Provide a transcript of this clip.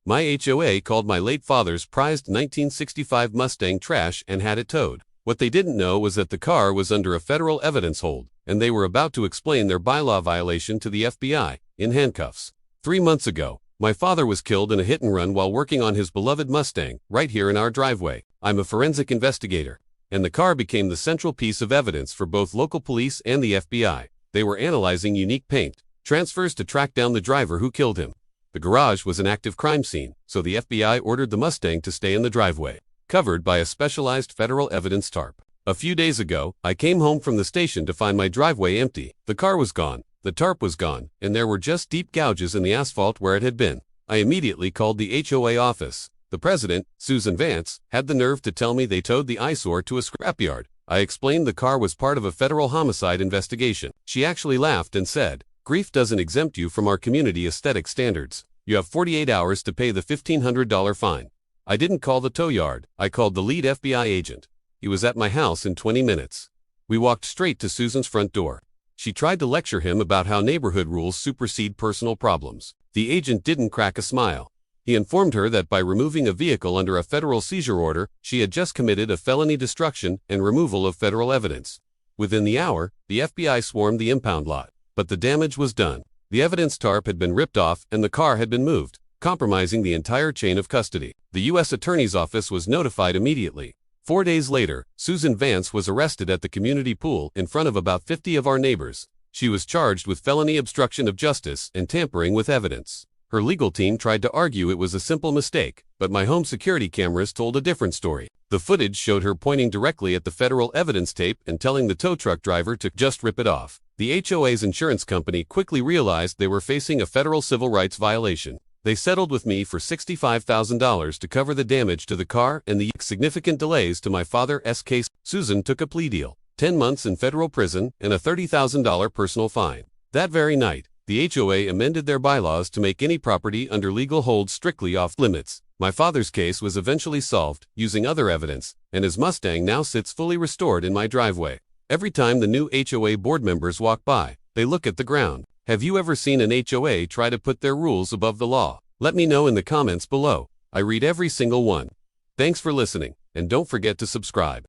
My HOA called my late father's prized 1965 Mustang trash and had it towed. What they didn't know was that the car was under a federal evidence hold, and they were about to explain their bylaw violation to the FBI, in handcuffs. 3 months ago, my father was killed in a hit-and-run while working on his beloved Mustang, right here in our driveway. I'm a forensic investigator, and the car became the central piece of evidence for both local police and the FBI. They were analyzing unique paint transfers to track down the driver who killed him. The garage was an active crime scene, so the FBI ordered the Mustang to stay in the driveway, covered by a specialized federal evidence tarp. A few days ago, I came home from the station to find my driveway empty. The car was gone, the tarp was gone, and there were just deep gouges in the asphalt where it had been. I immediately called the HOA office. The president, Susan Vance, had the nerve to tell me they towed the eyesore to a scrapyard. I explained the car was part of a federal homicide investigation. She actually laughed and said, "Grief doesn't exempt you from our community aesthetic standards. You have 48 hours to pay the $1,500 fine." I didn't call the tow yard. I called the lead FBI agent. He was at my house in 20 minutes. We walked straight to Susan's front door. She tried to lecture him about how neighborhood rules supersede personal problems. The agent didn't crack a smile. He informed her that by removing a vehicle under a federal seizure order, she had just committed a felony destruction and removal of federal evidence. Within the hour, the FBI swarmed the impound lot. But the damage was done. The evidence tarp had been ripped off and the car had been moved, compromising the entire chain of custody. The U.S. Attorney's Office was notified immediately. 4 days later, Susan Vance was arrested at the community pool in front of about 50 of our neighbors. She was charged with felony obstruction of justice and tampering with evidence. Her legal team tried to argue it was a simple mistake, but my home security cameras told a different story. The footage showed her pointing directly at the federal evidence tape and telling the tow truck driver to just rip it off. The HOA's insurance company quickly realized they were facing a federal civil rights violation. They settled with me for $65,000 to cover the damage to the car and the significant delays to my father's case. Susan took a plea deal, 10 months in federal prison and a $30,000 personal fine. That very night, the HOA amended their bylaws to make any property under legal hold strictly off limits. My father's case was eventually solved using other evidence, and his Mustang now sits fully restored in my driveway. Every time the new HOA board members walk by, they look at the ground. Have you ever seen an HOA try to put their rules above the law? Let me know in the comments below. I read every single one. Thanks for listening, and don't forget to subscribe.